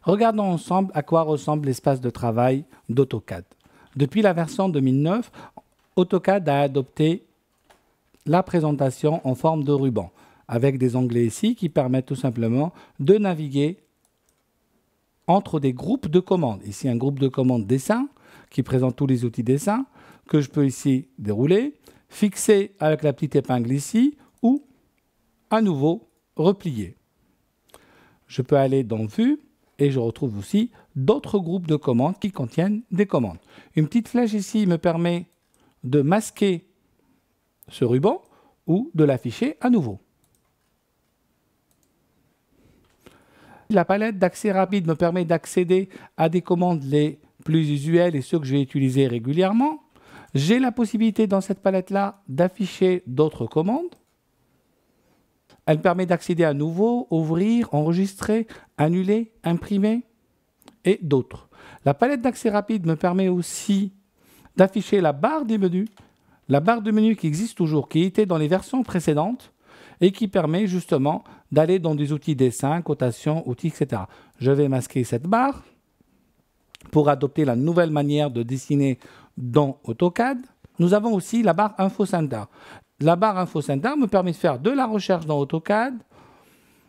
Regardons ensemble à quoi ressemble l'espace de travail d'AutoCAD. Depuis la version 2009, AutoCAD a adopté la présentation en forme de ruban, avec des onglets ici qui permettent tout simplement de naviguer entre des groupes de commandes. Ici, un groupe de commandes dessin qui présente tous les outils dessin que je peux ici dérouler, fixer avec la petite épingle ici ou à nouveau replier. Je peux aller dans Vue et je retrouve aussi d'autres groupes de commandes qui contiennent des commandes. Une petite flèche ici me permet de masquer ce ruban ou de l'afficher à nouveau. La palette d'accès rapide me permet d'accéder à des commandes les plus usuelles et ceux que je vais utiliser régulièrement. J'ai la possibilité dans cette palette-là d'afficher d'autres commandes. Elle permet d'accéder à nouveau, ouvrir, enregistrer, annuler, imprimer et d'autres. La palette d'accès rapide me permet aussi d'afficher la barre des menus. La barre de menu qui existe toujours, qui était dans les versions précédentes et qui permet justement d'aller dans des outils dessin, cotation, outils, etc. Je vais masquer cette barre pour adopter la nouvelle manière de dessiner dans AutoCAD. Nous avons aussi la barre Info Center. La barre Info Center me permet de faire de la recherche dans AutoCAD,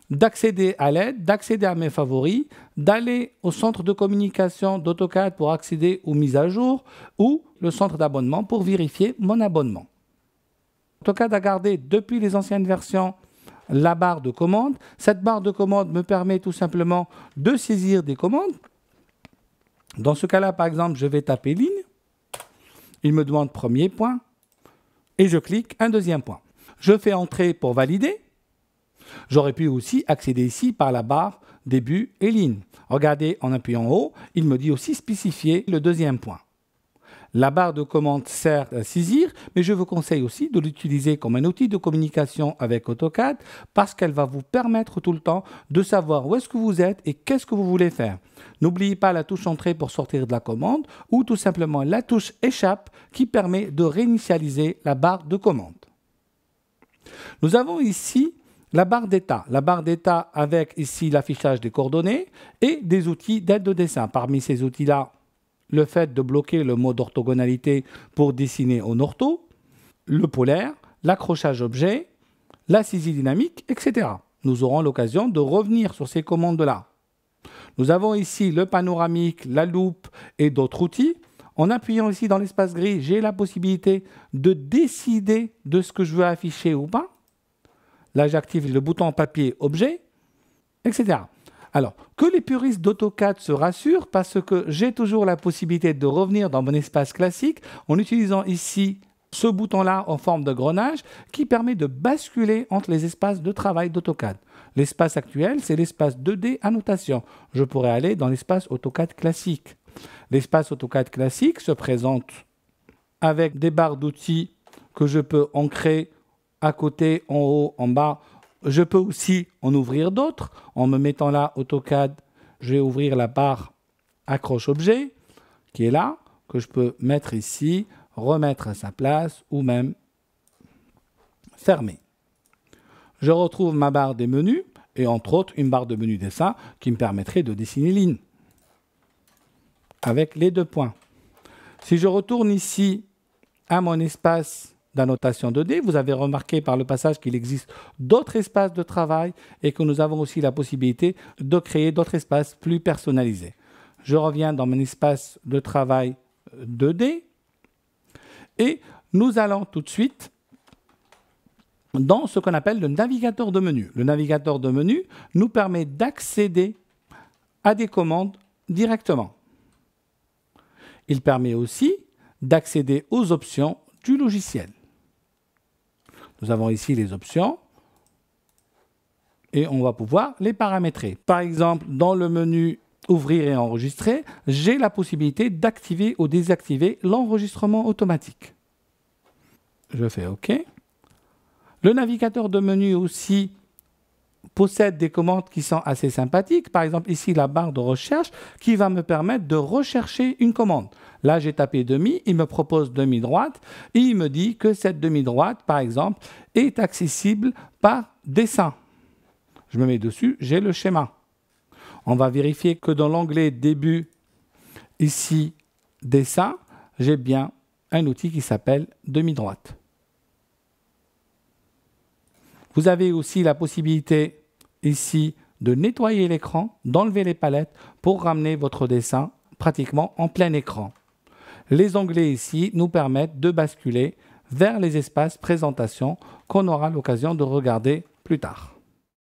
d'accéder à l'aide, d'accéder à mes favoris, d'aller au centre de communication d'AutoCAD pour accéder aux mises à jour ou le centre d'abonnement pour vérifier mon abonnement. AutoCAD a gardé depuis les anciennes versions la barre de commande. Cette barre de commande me permet tout simplement de saisir des commandes. Dans ce cas-là, par exemple, je vais taper ligne. Il me demande premier point et je clique un deuxième point. Je fais entrer pour valider. J'aurais pu aussi accéder ici par la barre début et ligne. Regardez, en appuyant en haut, il me dit aussi spécifier le deuxième point. La barre de commande sert à saisir, mais je vous conseille aussi de l'utiliser comme un outil de communication avec AutoCAD parce qu'elle va vous permettre tout le temps de savoir où est-ce que vous êtes et qu'est-ce que vous voulez faire. N'oubliez pas la touche entrée pour sortir de la commande ou tout simplement la touche échappe qui permet de réinitialiser la barre de commande. Nous avons ici la barre d'état. La barre d'état avec ici l'affichage des coordonnées et des outils d'aide de dessin. Parmi ces outils-là, le fait de bloquer le mode orthogonalité pour dessiner en ortho, le polaire, l'accrochage objet, la saisie dynamique, etc. Nous aurons l'occasion de revenir sur ces commandes-là. Nous avons ici le panoramique, la loupe et d'autres outils. En appuyant ici dans l'espace gris, j'ai la possibilité de décider de ce que je veux afficher ou pas. Là, j'active le bouton papier objet, etc. Alors, que les puristes d'AutoCAD se rassurent parce que j'ai toujours la possibilité de revenir dans mon espace classique en utilisant ici ce bouton-là en forme de grenage qui permet de basculer entre les espaces de travail d'AutoCAD. L'espace actuel, c'est l'espace 2D annotation. Je pourrais aller dans l'espace AutoCAD classique. L'espace AutoCAD classique se présente avec des barres d'outils que je peux ancrer à côté, en haut, en bas. Je peux aussi en ouvrir d'autres. En me mettant là, AutoCAD, je vais ouvrir la barre accroche-objet qui est là, que je peux mettre ici, remettre à sa place ou même fermer. Je retrouve ma barre des menus et entre autres une barre de menu dessin qui me permettrait de dessiner ligne avec les deux points. Si je retourne ici à mon espace d'annotation 2D, vous avez remarqué par le passage qu'il existe d'autres espaces de travail et que nous avons aussi la possibilité de créer d'autres espaces plus personnalisés. Je reviens dans mon espace de travail 2D et nous allons tout de suite dans ce qu'on appelle le navigateur de menu. Le navigateur de menu nous permet d'accéder à des commandes directement. Il permet aussi d'accéder aux options du logiciel. Nous avons ici les options et on va pouvoir les paramétrer. Par exemple, dans le menu Ouvrir et enregistrer, j'ai la possibilité d'activer ou désactiver l'enregistrement automatique. Je fais OK. Le navigateur de menu aussi possède des commandes qui sont assez sympathiques. Par exemple, ici, la barre de recherche qui va me permettre de rechercher une commande. Là, j'ai tapé demi, il me propose demi-droite et il me dit que cette demi-droite, par exemple, est accessible par dessin. Je me mets dessus, j'ai le schéma. On va vérifier que dans l'onglet Début, ici, Dessin, j'ai bien un outil qui s'appelle Demi-droite. Vous avez aussi la possibilité ici de nettoyer l'écran, d'enlever les palettes pour ramener votre dessin pratiquement en plein écran. Les onglets ici nous permettent de basculer vers les espaces présentation qu'on aura l'occasion de regarder plus tard.